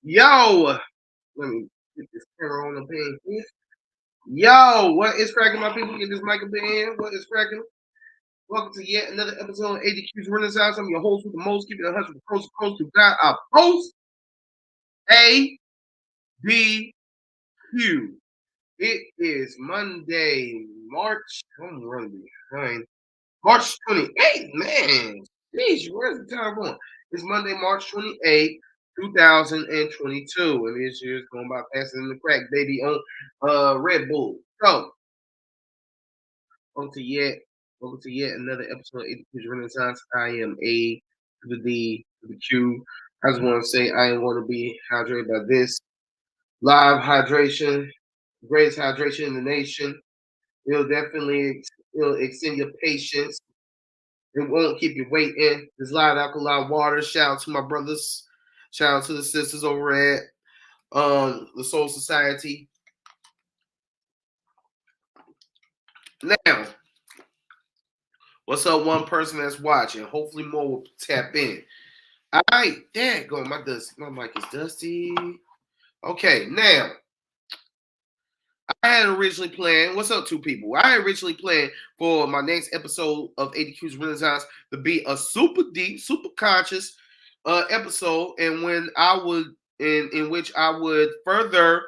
Yo, let me get this camera on the page here. Yo, what is cracking, my people? Get this mic up in. What is cracking? Welcome to yet another episode of ADQ's Renaissance. I'm your host with the most, keeping it 100 coast to coast to God. Our host, ADQ. It is Monday, March. I'm running behind. March 28th, man. Jeez, where's the time going? It's Monday, March 28th, 2022. And this year's going by faster than the crack, baby, on Red Bull. So, welcome to yet another episode of Education Renaissance. I am A to the D to the Q. I just want to say I am going to be hydrated by this live hydration, greatest hydration in the nation. It'll extend your patience. It won't keep you waiting. There's live alkaline water. Shout out to my brothers. Shout out to the sisters over at the Soul Society. Now, what's up, one person that's watching? Hopefully more will tap in. All right, there you go. My mic is dusty. Okay, now I had originally planned. What's up, two people? I had originally planned for my next episode of ADQ's Renaissance to be a super deep, super conscious episode, and when I would in which I would further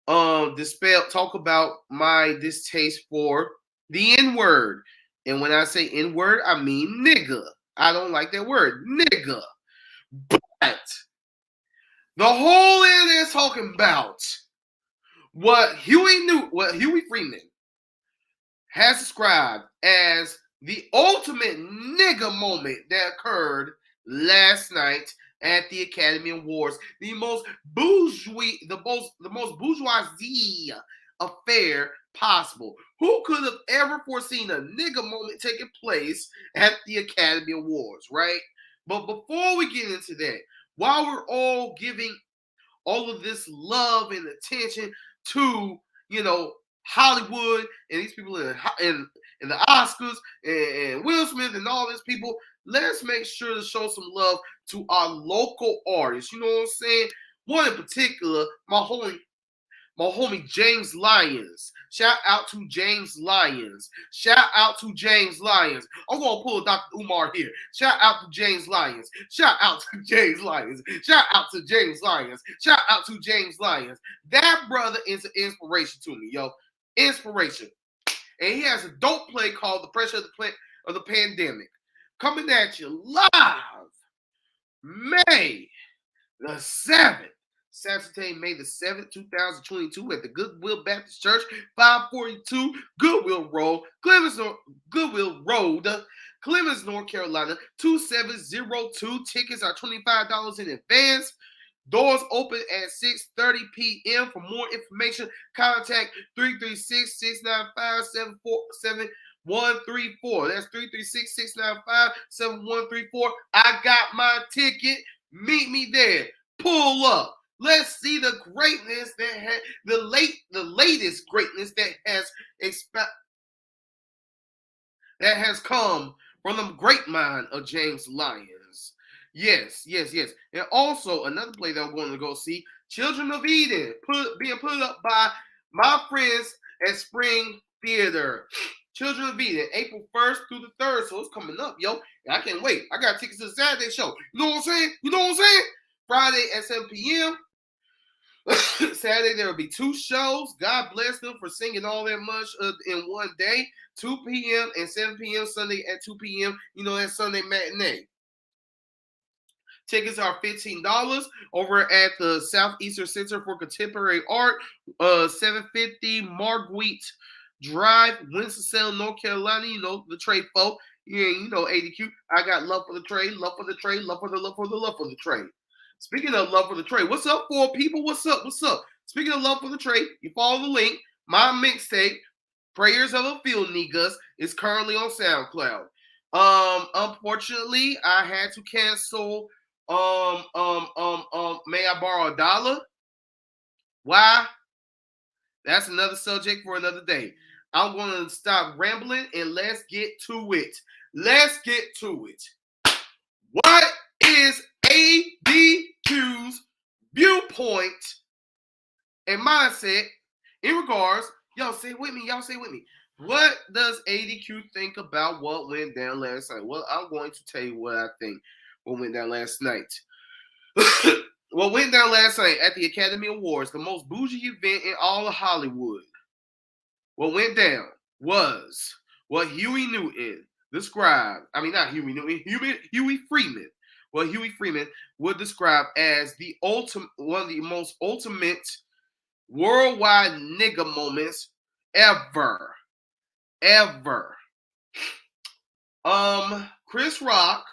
talk about my distaste for the N-word. And when I say N-word, I mean nigga. I don't like that word, nigga. But the whole internet is talking about what Huey Freeman has described as the ultimate nigga moment that occurred last night at the Academy Awards, the most bourgeoisie affair possible. Who could have ever foreseen a nigga moment taking place at the Academy Awards, right? But before we get into that, while we're all giving all of this love and attention to, Hollywood and these people in the Oscars and Will Smith and all these people, let's make sure to show some love to our local artists. You know what I'm saying? One in particular, my homie James Lyons. Shout out to James Lyons. Shout out to James Lyons. I'm going to pull Dr. Umar here. Shout out to James Lyons. Shout out to James Lyons. Shout out to James Lyons. Shout out to James Lyons. That brother is an inspiration to me, yo. Inspiration. And he has a dope play called The Pressure of the Pandemic. Coming at you live May the 7th. Saturday, May the 7th, 2022 at the Goodwill Baptist Church, 542 Goodwill Road, Clemens, North Carolina, 2702. Tickets are $25 in advance. Doors open at 6:30 p.m. For more information, contact 336-695-7134. That's 336-695-7134. I got my ticket. Meet me there. Pull up. Let's see the greatness that the latest greatness that has come from the great mind of James Lyons. Yes. And also another play that I'm going to go see, Children of Eden, being put up by my friends at Spring Theater. Children of Eden, April 1st through the 3rd. So it's coming up, yo. And I can't wait. I got tickets to the Saturday show. You know what I'm saying? Friday at 7 p.m. Saturday, there will be 2 shows. God bless them for singing all that much in one day. 2 p.m. and 7 p.m. Sunday at 2 p.m. That Sunday matinee. Tickets are $15 over at the Southeastern Center for Contemporary Art, 750 Marguerite Drive, Winston-Salem, North Carolina. The trade folk. Yeah, ADQ. I got love for the trade, love for the trade, love for the trade. Speaking of love for the trade, what's up, for people? What's up? Speaking of love for the trade, you follow the link. My mixtape, Prayers of a Field Niggas, is currently on SoundCloud. Unfortunately, I had to cancel. May I borrow $1? Why? That's another subject for another day. I'm going to stop rambling and let's get to it. What is ADQ's viewpoint point and mindset in regards, y'all say with me, What does ADQ think about what went down last night? Well, I'm going to tell you what I think what went down last night. What went down last night at the Academy Awards, the most bougie event in all of Hollywood. What went down was what Huey Newton described. I mean, not Huey Newton, Huey Freeman. What Huey Freeman would describe as the ultimate, one of the most ultimate worldwide nigga moments ever. Chris Rock,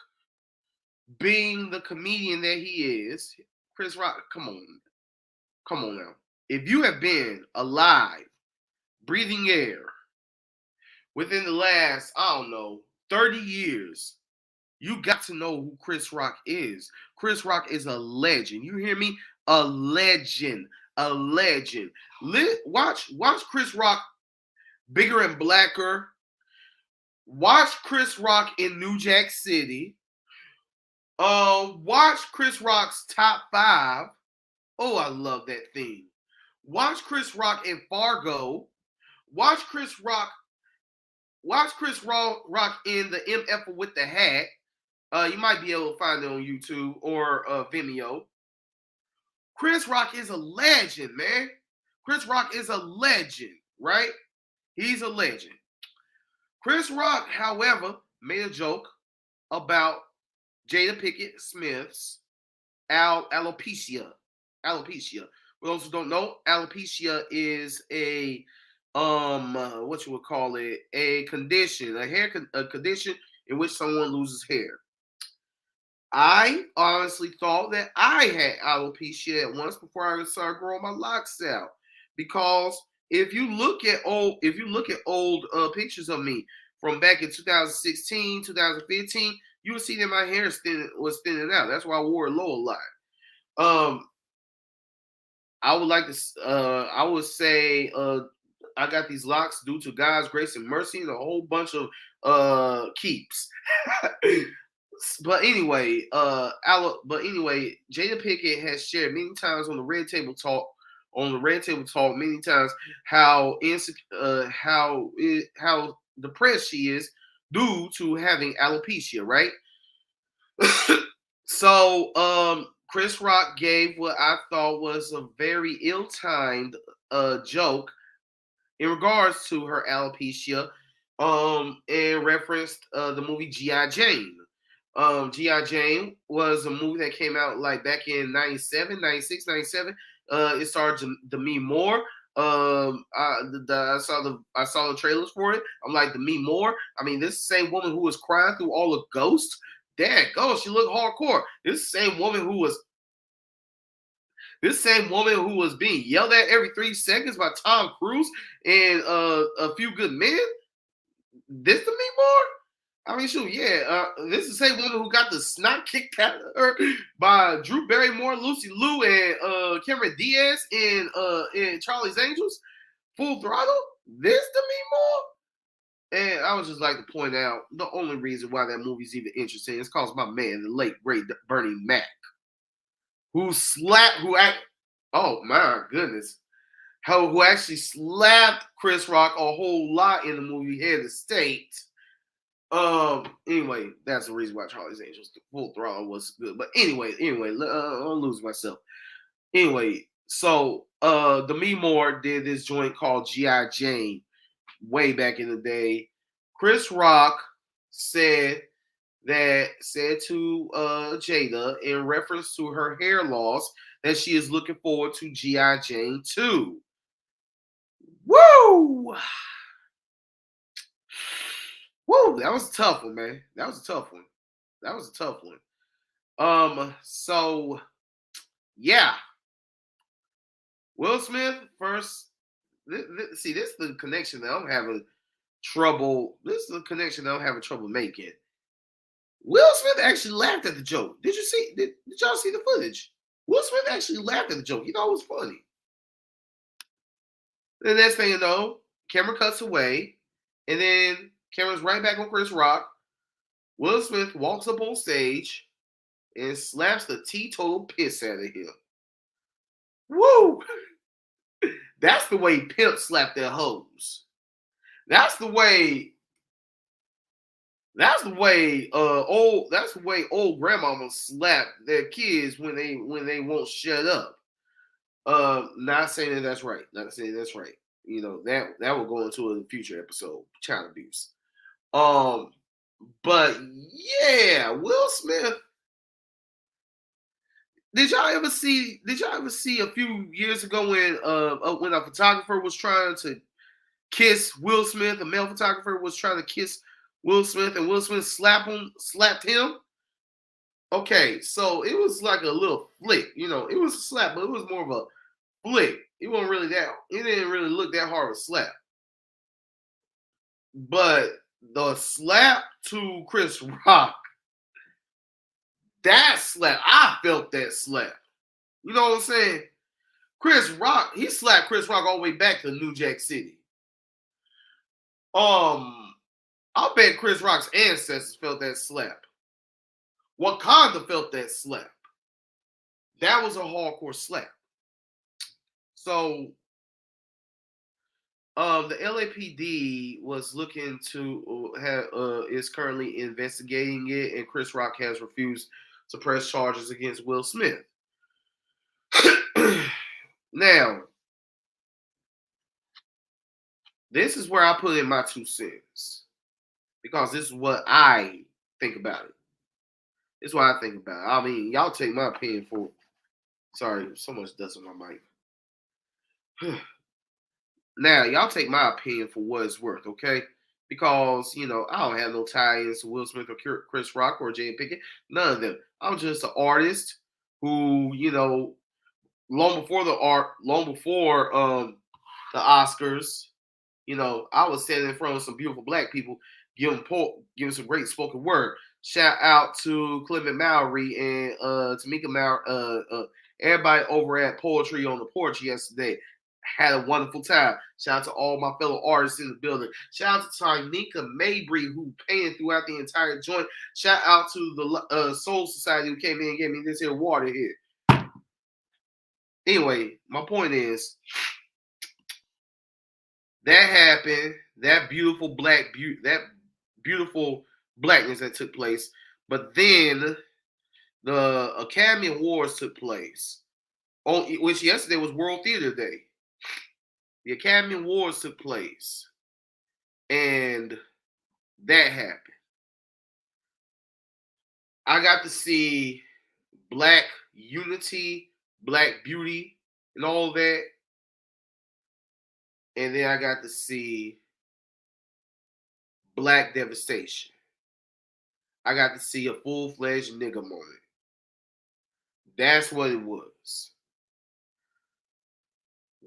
being the comedian that he is, Chris Rock, come on now. If you have been alive, breathing air, within the last, 30 years, you got to know who Chris Rock is. Chris Rock is a legend. You hear me? A legend. Watch Chris Rock, Bigger and Blacker. Watch Chris Rock in New Jack City. Watch Chris Rock's Top 5. Oh, I love that theme. Watch Chris Rock in Fargo. Watch Chris Rock in the MF with the Hat. You might be able to find it on YouTube or Vimeo. Chris Rock is a legend, man. Chris Rock is a legend, right? He's a legend. Chris Rock, however, made a joke about Jada Pinkett Smith's alopecia. For those who don't know, alopecia is a what you would call it, a condition, a condition in which someone loses hair. I honestly thought that I had alopecia at once before I started growing my locks out, because if you look at old pictures of me from back in 2016, 2015, you will see that my hair was thinning out. That's why I wore it low a lot. I would say I got these locks due to God's grace and mercy and a whole bunch of keeps. But anyway, Jada Pinkett has shared many times on the Red Table Talk, many times how depressed she is due to having alopecia, right? So, Chris Rock gave what I thought was a very ill-timed joke in regards to her alopecia, and referenced the movie G.I. Jane. G.I. Jane was a movie that came out like back in 97, 96, 97. It starred Demi Moore. I saw the trailers for it. I'm like, Demi Moore. I mean, this same woman who was crying through all the ghosts. Dad, ghost, she looked hardcore. This same woman who was being yelled at every 3 seconds by Tom Cruise and A Few Good Men. This Demi Moore? I mean, shoot, yeah. This is the same woman who got the snot kicked out of her by Drew Barrymore, Lucy Liu, and Cameron Diaz in Charlie's Angels. Full Throttle. This Demi Moore. And I would just like to point out the only reason why that movie's even interesting is because my man, the late great Bernie Mac, who actually slapped Chris Rock a whole lot in the movie Head of State. Anyway, that's the reason why Charlie's Angels Full Throttle was good. But anyway, I'll lose myself. Anyway, so Demi Moore did this joint called G.I. Jane way back in the day. Chris Rock said to Jada in reference to her hair loss that she is looking forward to G.I. Jane 2. Woo! Woo! That was a tough one, man. That was a tough one. So yeah. Will Smith first. This is the connection that I'm having trouble. This is the connection that I'm having trouble making. Will Smith actually laughed at the joke. Did y'all see the footage? Will Smith actually laughed at the joke. You know, it was funny. The next thing you know, camera cuts away, and then camera's right back on Chris Rock. Will Smith walks up on stage and slaps the teetotal piss out of him. Woo! That's the way pimps slap their hoes. That's the way. That's the way old grandmamas slap their kids when they won't shut up. Not saying that that's right. Not saying that's right. You know that will go into a future episode. Child abuse. Um, but yeah, Will Smith. Did y'all ever see a few years ago when a photographer was trying to kiss Will Smith? A male photographer was trying to kiss Will Smith, and Will Smith slapped him. Okay, so it was like a little flick, you know. It was a slap, but it was more of a flick. It wasn't really that. It didn't really look that hard of a slap. But the slap to Chris Rock, that slap, I felt that slap. You know what I'm saying? Chris Rock, he slapped Chris Rock all the way back to New Jack City. I bet Chris Rock's ancestors felt that slap. Wakanda felt that slap. That was a hardcore slap. So, the LAPD was looking to is currently investigating it, and Chris Rock has refused to press charges against Will Smith. Now, this is where I put in my 2 cents because this is what I think about it. This is what I think about it. I mean, y'all take my opinion for. Sorry, so much dust on my mic. Now, y'all take my opinion for what it's worth, okay? Because, you know, I don't have no tie-ins to Will Smith or Chris Rock or Jay Pinkett. None of them. I'm just an artist who, you know, long before the Oscars, you know, I was standing in front of some beautiful black people giving some great spoken word. Shout out to Clement Mowry and Tamika Mowry, everybody over at Poetry on the Porch yesterday. Had a wonderful time. Shout out to all my fellow artists in the building. Shout out to Tynika Mabry, who painted throughout the entire joint. Shout out to the Soul Society who came in and gave me this here water here. Anyway, my point is that happened. That beautiful beautiful blackness that took place. But then the Academy Awards took place, which yesterday was World Theater Day. The Academy Awards took place, and that happened. I got to see black unity, black beauty, and all that. And then I got to see black devastation. I got to see a full-fledged nigga moment. That's what it was.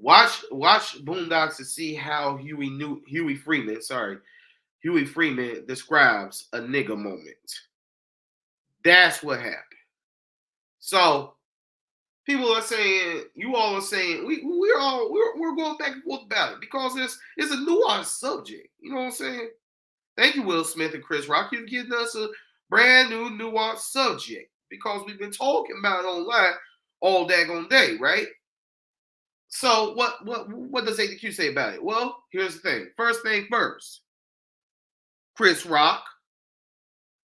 Watch Boondocks to see how Huey Freeman describes a nigga moment. That's what happened. So people are saying, you all are saying, we're going back and forth about it because it's a nuanced subject. You know what I'm saying? Thank you, Will Smith and Chris Rock. You've given us a brand new nuanced subject because we've been talking about it online all daggone day, right? So what does ADQ say about it? Well, here's the thing. First thing first. Chris Rock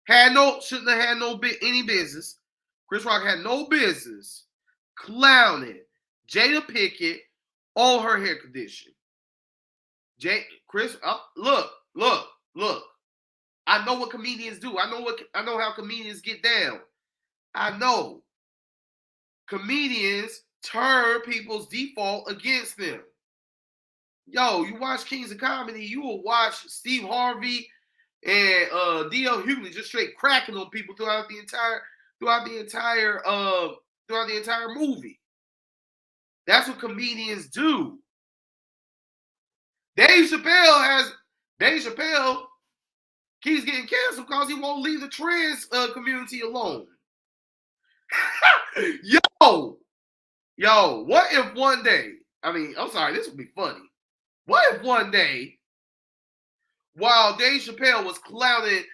shouldn't have had any business. Chris Rock had no business clowning Jada Pinkett on her hair condition. Look. I know what comedians do. I know how comedians get down. I know. Comedians turn people's default against them. Yo, you watch Kings of Comedy, you will watch Steve Harvey and D.L. Hughley just straight cracking on people throughout the entire movie. That's what comedians do. Dave Chappelle keeps getting canceled because he won't leave the trans community alone. Yo, what if one day, I'm sorry, this would be funny. What if one day, while Dave Chappelle was clowning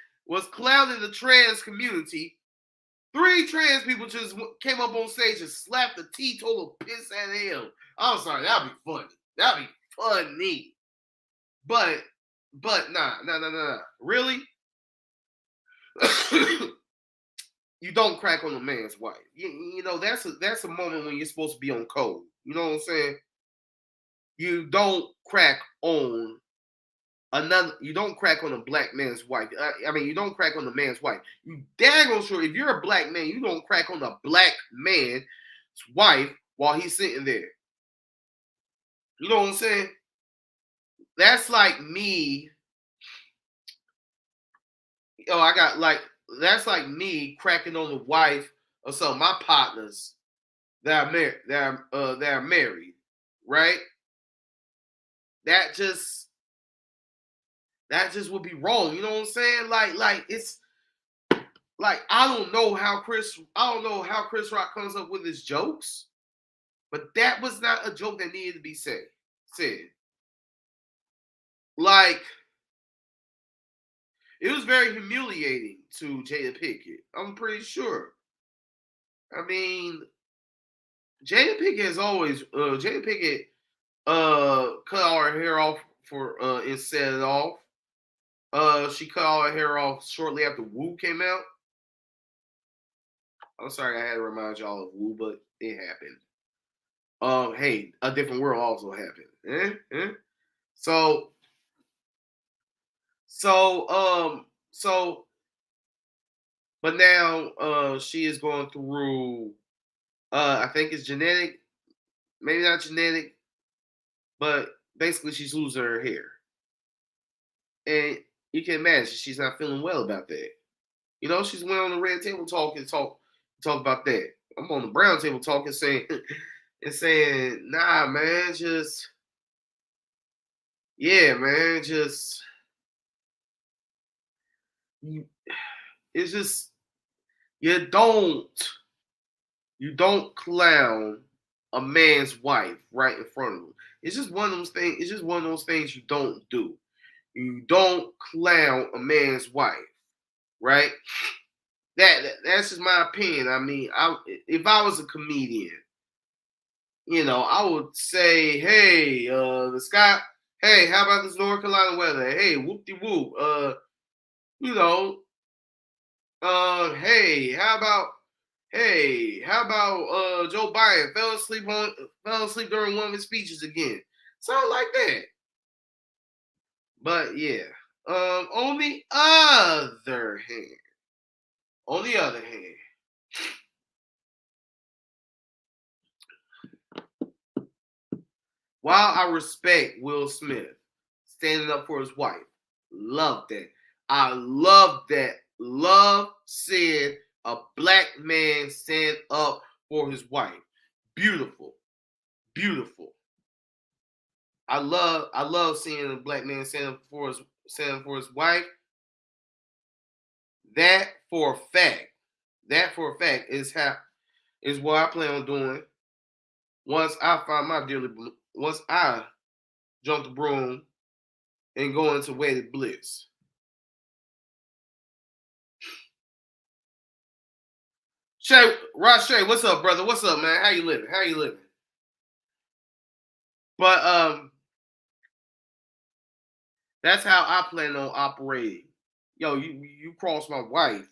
the trans community, 3 trans people just came up on stage and slapped the teetotal piss out of him. I'm sorry, that'd be funny. That'd be funny. But nah. Really? You don't crack on a man's wife. You know, that's a moment when you're supposed to be on code. You know what I'm saying? You don't crack on you don't crack on a black man's wife. I mean, you don't crack on a man's wife. You daggone sure if you're a black man, you don't crack on a black man's wife while he's sitting there. You know what I'm saying? That's like me. Oh, I got like that's like me cracking on the wife of some of my partners that are married. That are married, right? That just would be wrong. You know what I'm saying? Like it's like I don't know how Chris Rock comes up with his jokes, but that was not a joke that needed to be said. Like it was very humiliating to Jada Pinkett. I'm pretty sure. I mean, Jada Pinkett has always Jada Pinkett cut all her hair off for and set it off. She cut all her hair off shortly after Woo came out. I'm sorry I had to remind y'all of Woo, but it happened. Hey, A Different World also happened. So, so, but now she is going through. I think it's genetic, maybe not genetic, but basically she's losing her hair, and you can imagine she's not feeling well about that. You know, she's went on the red table talk about that. I'm on the brown table talking, saying nah, man, just yeah, man, just it's just you don't clown a man's wife right in front of him. It's just one of those things. It's just one of those things you don't do. You don't clown a man's wife, right? That's just my opinion. I mean, if I was a comedian, you know, I would say, hey, the sky, hey, how about this North Carolina weather? Hey, whoop de whoop. You know, hey, how about Joe Biden fell asleep during one of his speeches again? Something like that. But yeah. On the other hand, while I respect Will Smith standing up for his wife, love that. I love that. Love said a black man stand up for his wife. Beautiful. Beautiful. I love seeing a black man stand up for his wife. That for a fact is what I plan on doing once I jump the broom and go into wedded bliss. Shay, what's up, brother? What's up, man? How you living? But that's how I plan on operating. Yo, you cross my wife,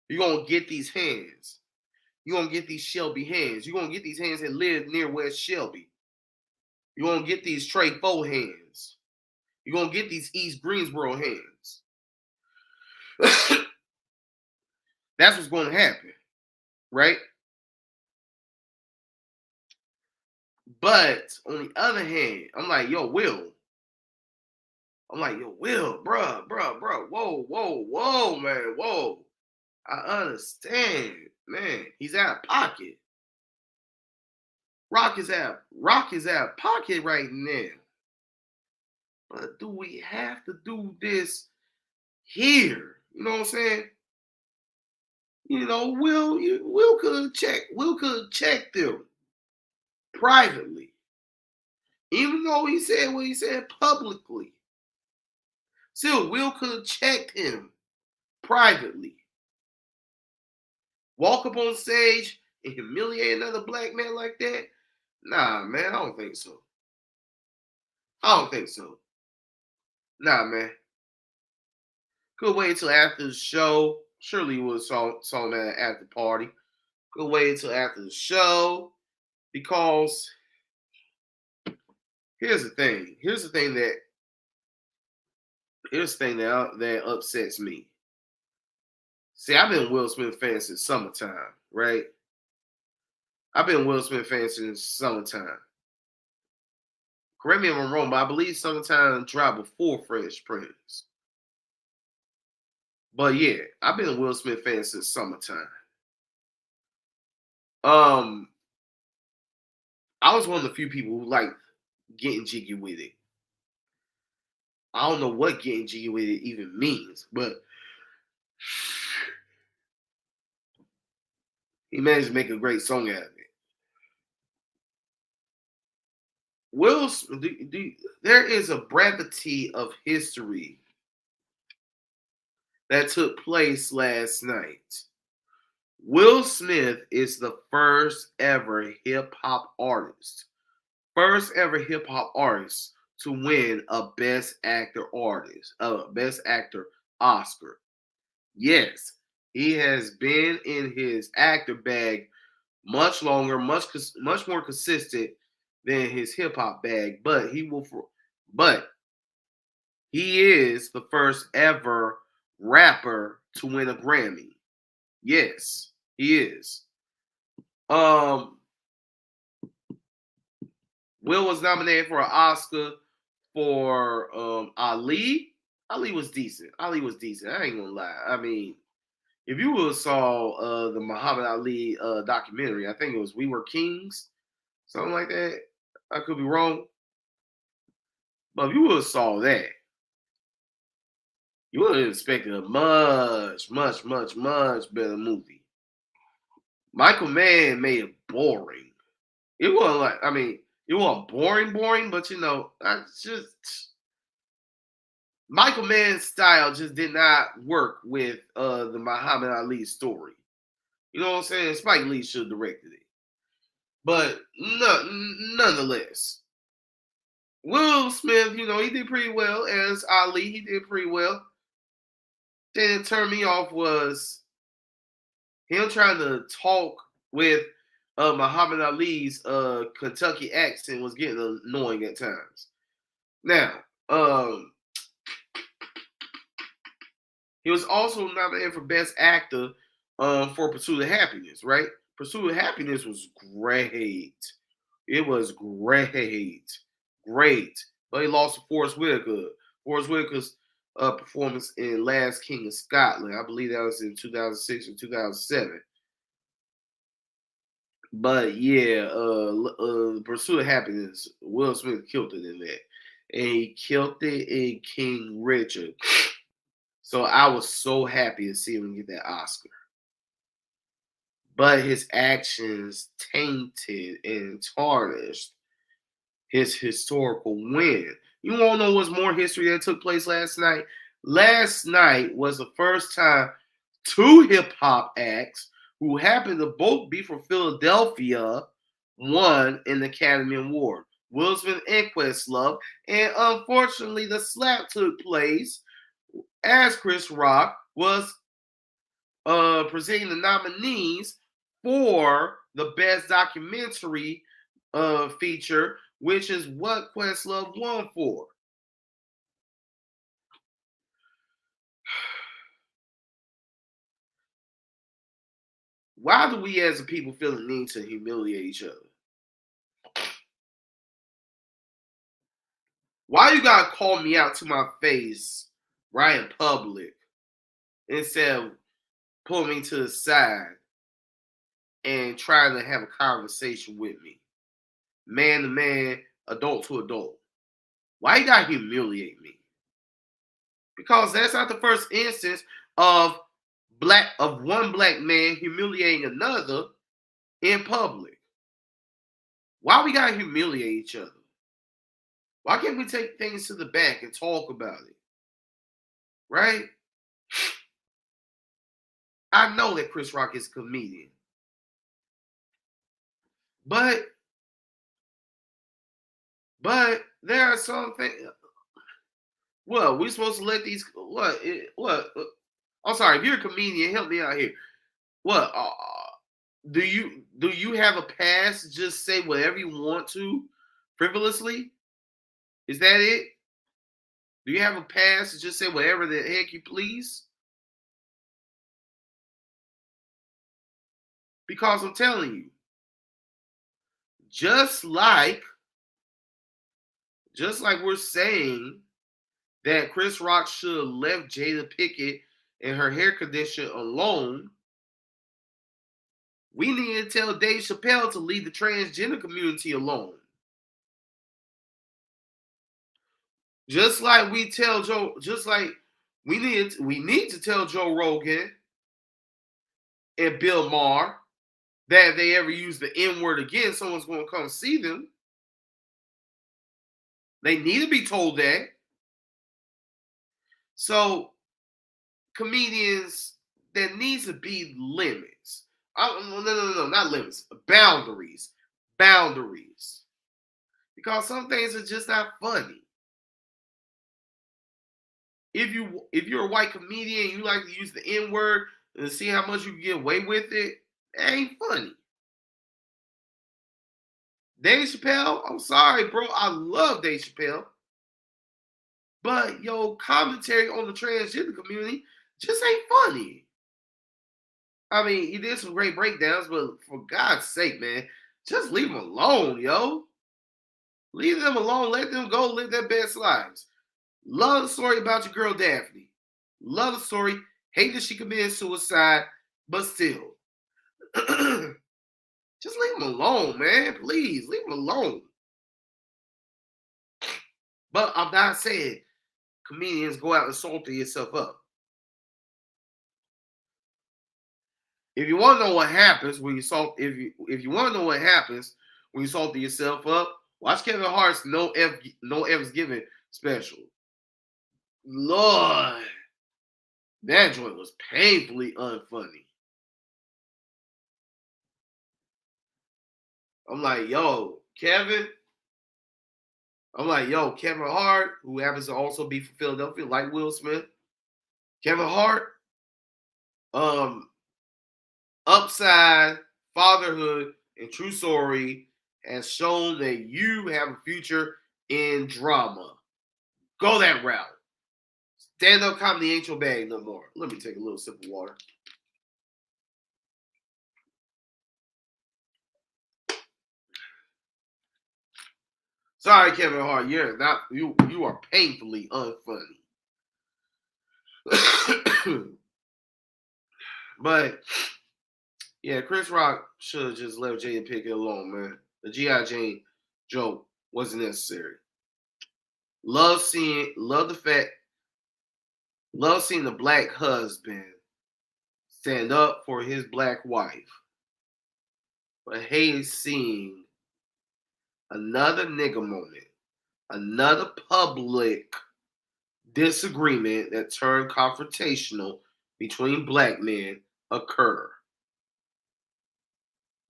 you're gonna get these hands. You're gonna get these Shelby hands. You're gonna get these hands that live near West Shelby. You're gonna get these Trey Foe hands. You're gonna get these East Greensboro hands. That's what's gonna happen, right? But on the other hand, I'm like, yo, Will, bruh, whoa, man, whoa. I understand, man. He's out of pocket. Rock is out of pocket right now. But do we have to do this here? You know what I'm saying? You know, Will could check them privately. Even though he said what he said publicly. Still, Will could have checked him privately. walk up on stage and humiliate another black man like that? Nah, man, I don't think so. I don't think so. Nah, man. Could wait until after the show. Surely you would have saw that at the party. Could wait until after the show because here's the thing. That upsets me. See, I've been a Will Smith fan since summertime, right? I've been a Will Smith fan since summertime. Correct me if I'm wrong, but I believe summertime dropped before Fresh Prince. But yeah, I've been a Will Smith fan since summertime. Um, I was one of the few people who like getting jiggy with it. I don't know what getting jiggy with it even means, but he managed to make a great song out of it. There is a brevity of history that took place last night. Will Smith is the first ever hip hop artist to win a Best Actor Oscar. Yes, he has been in his actor bag much longer, much more consistent than his hip hop bag, but he is the first ever rapper to win a Grammy. Yes, he is. Um, Will was nominated for an Oscar for Ali. Ali was decent. I ain't gonna lie. I mean, if you would have saw the Muhammad Ali documentary, I think it was We Were Kings, something like that. I could be wrong, but if you would have saw that, you would have expected a much better movie. Michael Mann made it boring. It wasn't like, I mean, it wasn't boring, but you know, I just Michael Mann's style just did not work with the Muhammad Ali story. You know what I'm saying? Spike Lee should have directed it, but nonetheless, Will Smith, you know, he did pretty well as Ali. He did pretty well. Thing that turned me off was him trying to talk with Muhammad Ali's Kentucky accent was getting annoying at times. Now, he was also nominated for Best Actor for Pursuit of Happiness, right? Pursuit of Happiness was great. It was great. But he lost to Forrest Whitaker. Forrest Whitaker's performance in Last King of Scotland. I believe that was in 2006 or 2007. But yeah, Pursuit of Happiness, Will Smith killed it in that. And he killed it in King Richard. So I was so happy to see him get that Oscar. But his actions tainted and tarnished his historical win. You want to know what's more history that took place last night? Last night was the first time two hip hop acts who happened to both be from Philadelphia won an Academy Award. Will Smith and Questlove. And unfortunately, the slap took place as Chris Rock was presenting the nominees for the Best Documentary feature, which is what Questlove won for. Why do we as a people feel the need to humiliate each other? Why you gotta call me out to my face right in public instead of pull me to the side and trying to have a conversation with me? Man to man, adult to adult. Why you gotta humiliate me? Because that's not the first instance of one black man humiliating another in public. Why we gotta humiliate each other? Why can't we take things to the back and talk about it? Right? I know that Chris Rock is a comedian, but there are some things. What we supposed to let these? What? What? I'm sorry. If you're a comedian, help me out here. What? Do you have a pass to just say whatever you want to, frivolously? Is that it? Do you have a pass to just say whatever the heck you please? Because I'm telling you, just like we're saying that Chris Rock should have left Jada Pickett and her hair condition alone, we need to tell Dave Chappelle to leave the transgender community alone. Just like we tell Joe, just like we need to tell Joe Rogan and Bill Maher that if they ever use the N word again, someone's going to come see them. They need to be told that. So, comedians, there needs to be limits. No, not limits. Boundaries. Boundaries. Because some things are just not funny. If you're a white comedian, you like to use the N word and see how much you can get away with it, that ain't funny. Dave Chappelle, I'm sorry, bro. I love Dave Chappelle. But your commentary on the transgender community just ain't funny. I mean, he did some great breakdowns, but for God's sake, man, just leave them alone, yo. Leave them alone. Let them go live their best lives. Love the story about your girl Daphne. Love the story. Hate that she committed suicide, but still. Just leave them alone, man. Please, leave them alone. But I'm not saying comedians go out and salty yourself up. If you want to know what happens when you salt, if you want to know what happens when you salty yourself up, watch Kevin Hart's No F's Given special. Lord, that joint was painfully unfunny. I'm like, yo, Kevin. I'm like, yo, Kevin Hart, who happens to also be from Philadelphia, like Will Smith. Kevin Hart, Upside, Fatherhood, and True Story has shown that you have a future in drama. Go that route. Stand-up comedy ain't your bag no more. Let me take a little sip of water. Sorry, Kevin Hart, you are painfully unfunny. But yeah, Chris Rock should have just left Jada Pickett alone, man. The G.I. Jane joke wasn't necessary. Love seeing the black husband stand up for his black wife. But hate seeing another nigga moment, another public disagreement that turned confrontational between black men occur.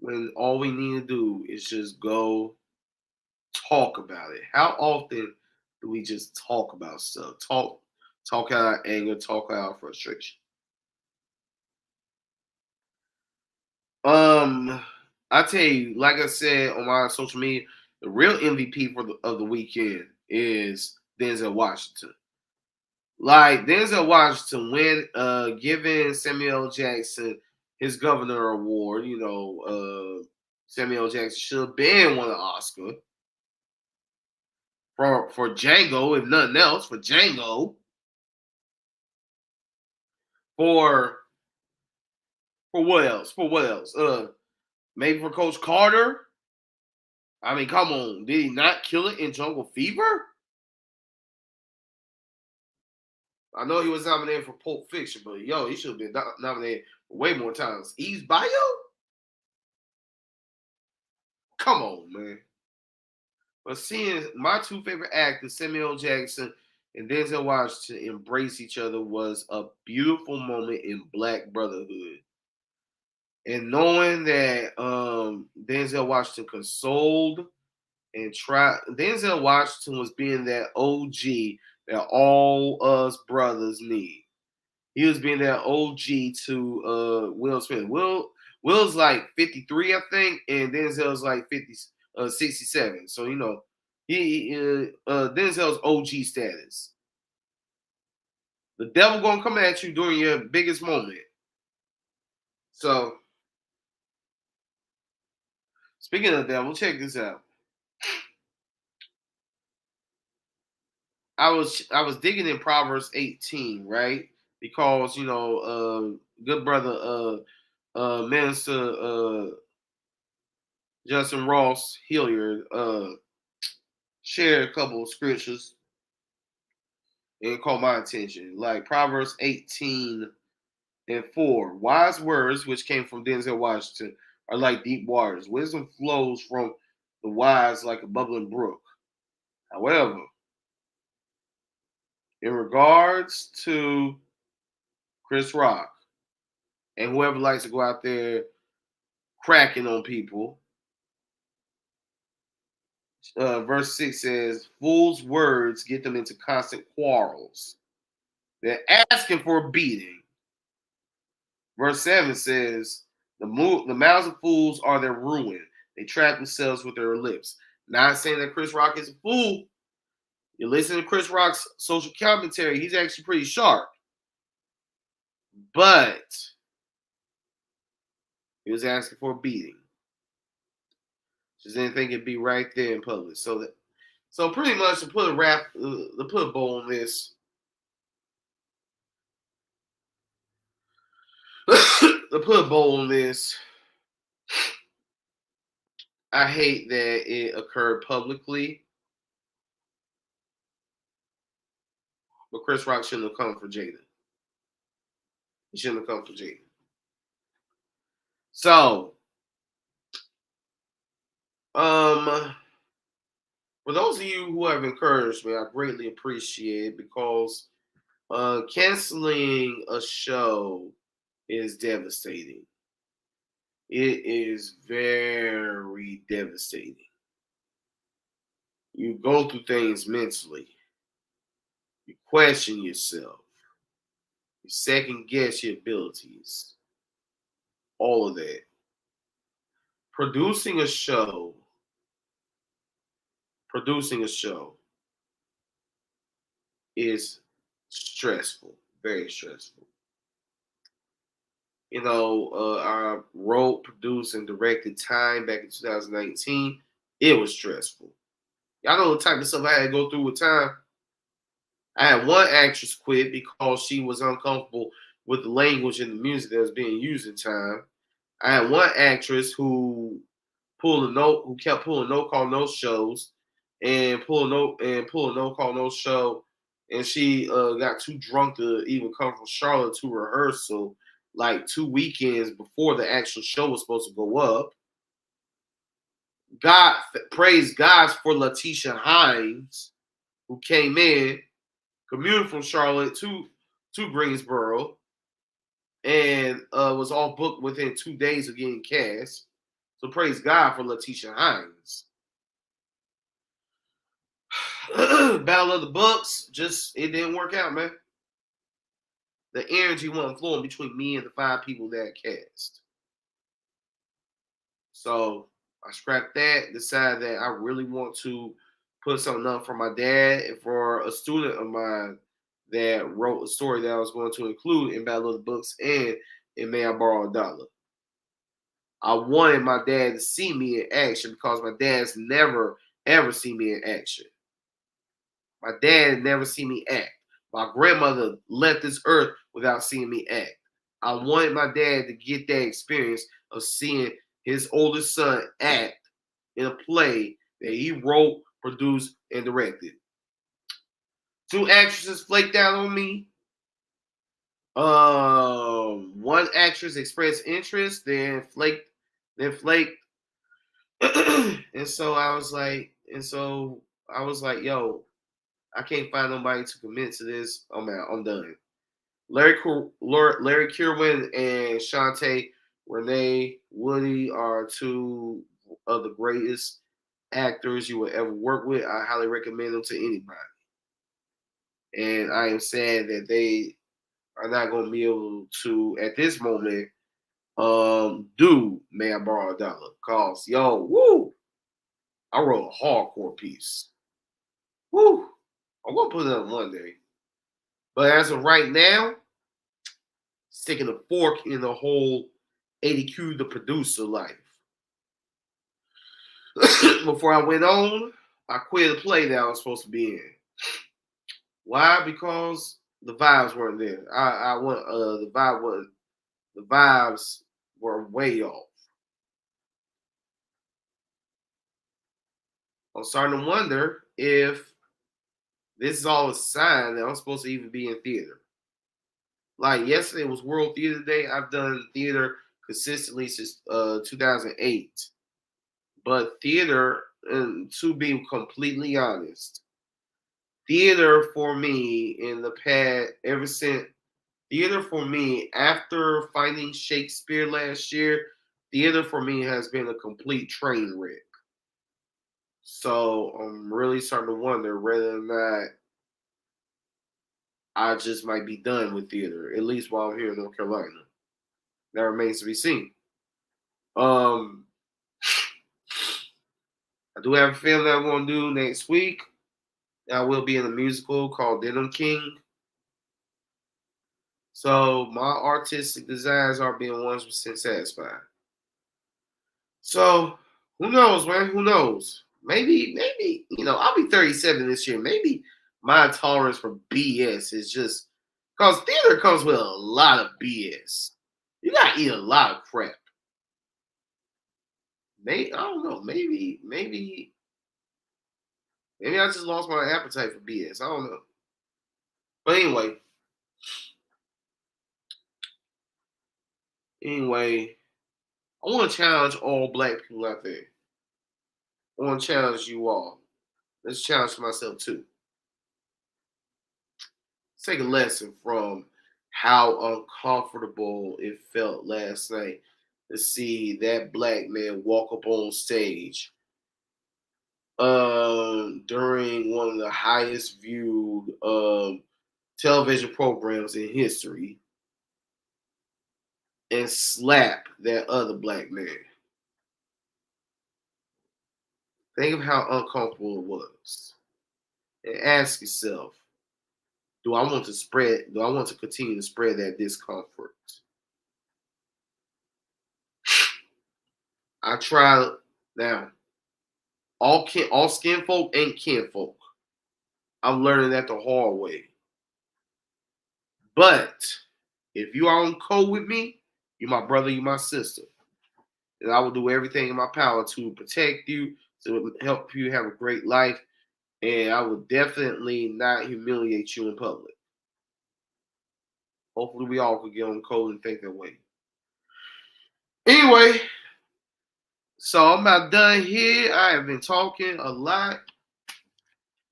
When all we need to do is just go talk about it. How often do we just talk about stuff? Talk out our anger, talk out our frustration. I tell you, like I said on my social media, the real MVP of the weekend is Denzel Washington. Like Denzel Washington giving Samuel Jackson his Governor Award. Samuel Jackson should have been won an Oscar for Django, if nothing else, for Django. For what else? For what else? Maybe for Coach Carter. I mean, come on. Did he not kill it in Jungle Fever? I know he was nominated for Pulp Fiction, but he should have been nominated way more times. Eve's Bio? Come on, man. But seeing my two favorite actors, Samuel Jackson and Denzel Washington embrace each other was a beautiful moment in Black brotherhood. And knowing that Denzel Washington consoled and tried, Denzel Washington was being that OG that all us brothers need. He was being that OG to Will Smith. Will's like 53, I think, and Denzel's like 67. So he Denzel's OG status. The devil gonna come at you during your biggest moment. So speaking of the devil, check this out. I was digging in Proverbs 18, right? Because good brother Minister Justin Ross Hilliard shared a couple of scriptures and caught my attention. Like Proverbs 18:4. Wise words, which came from Denzel Washington, are like deep waters. Wisdom flows from the wise like a bubbling brook. However, in regards to Chris Rock and whoever likes to go out there cracking on people, verse 6 says, fools' words get them into constant quarrels. They're asking for a beating. Verse 7 says, the mouths of fools are their ruin. They trap themselves with their lips. Not saying that Chris Rock is a fool. You listen to Chris Rock's social commentary, he's actually pretty sharp. But he was asking for a beating. Just didn't think it'd be right there in public. So pretty much to put a bow on this, to put a bow on this, I hate that it occurred publicly. But Chris Rock shouldn't have come for Jada. He shouldn't have come for Jada. So, for those of you who have encouraged me, I greatly appreciate it because canceling a show is devastating. It is very devastating. You go through things mentally. You question yourself. You second guess your abilities. All of that. Producing a show is stressful, very stressful. I wrote, produced, and directed Time back in 2019. It was stressful. Y'all know the type of stuff I had to go through with Time. I had one actress quit because she was uncomfortable with the language and the music that was being used in Time. I had one actress who kept pulling no call no shows, and pull a no call no show, and she got too drunk to even come from Charlotte to rehearsal like 2 weekends before the actual show was supposed to go up. Praise God for Letitia Hines, who came in, commuted from Charlotte to Greensboro, and was all booked within 2 days of getting cast. So praise God for Letitia Hines. Battle of the Books, it didn't work out, man. The energy wasn't flowing between me and the 5 people that cast. So I scrapped that, decided that I really want to put something up for my dad and for a student of mine that wrote a story that I was going to include in Battle of the Books and in May I Borrow a Dollar. I wanted my dad to see me in action because my dad's never, ever seen me in action. My dad had never seen me act. My grandmother left this earth without seeing me act. I wanted my dad to get that experience of seeing his oldest son act in a play that he wrote, produced, and directed. 2 actresses flaked out on me. One actress expressed interest, then flaked. And so I was like, yo, I can't find nobody to commit to this. I'm out. I'm done. Larry Kirwan and Shantae Renee Woody are two of the greatest actors you will ever work with. I highly recommend them to anybody. And I am sad that they are not going to be able to, at this moment, do May I Borrow a Dollar. Cause, yo, woo, I wrote a hardcore piece. Woo, I'm going to put it up one day. But as of right now, sticking a fork in the whole ADQ, the producer life. Before I went on, I quit a play that I was supposed to be in. Why? Because the vibes weren't there. I want the vibes were way off. I'm starting to wonder if this is all a sign that I'm supposed to even be in theater. Like yesterday was World Theater Day. I've done theater consistently since 2008. But theater, and to be completely honest, theater for me in the past, ever since theater for me after finding Shakespeare last year, theater for me has been a complete train wreck. So I'm really starting to wonder whether or not I just might be done with theater, at least while I'm here in North Carolina. That remains to be seen. Um, I do have a film that I'm going to do next week. I will be in a musical called Denim King. So my artistic desires are being 100% satisfied. So who knows, man? Who knows? Maybe, I'll be 37 this year. Maybe my tolerance for BS is just because theater comes with a lot of BS. You gotta eat a lot of crap. Maybe I don't know. Maybe I just lost my appetite for BS. I don't know. But anyway, I want to challenge all black people out there. I want to challenge you all. Let's challenge myself too. Let's take a lesson from how uncomfortable it felt last night to see that black man walk up on stage during one of the highest viewed television programs in history and slap that other black man. Think of how uncomfortable it was. And ask yourself, do I want to continue to spread that discomfort? I try now. All skin folk ain't kin folk. I'm learning that the hard way. But if you are on code with me, you're my brother, you're my sister. And I will do everything in my power to protect you, to help you have a great life. And I will definitely not humiliate you in public. Hopefully we all could get on code and think that way. Anyway, so I'm about done here. I have been talking a lot.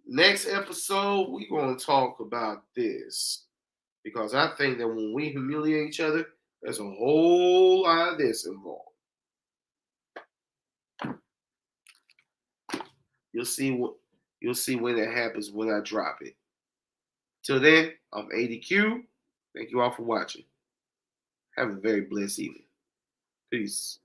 Next episode, we're going to talk about this. Because I think that when we humiliate each other, there's a whole lot of this involved. You'll see when it happens when I drop it. Till then, I'm ADQ. Thank you all for watching. Have a very blessed evening. Peace.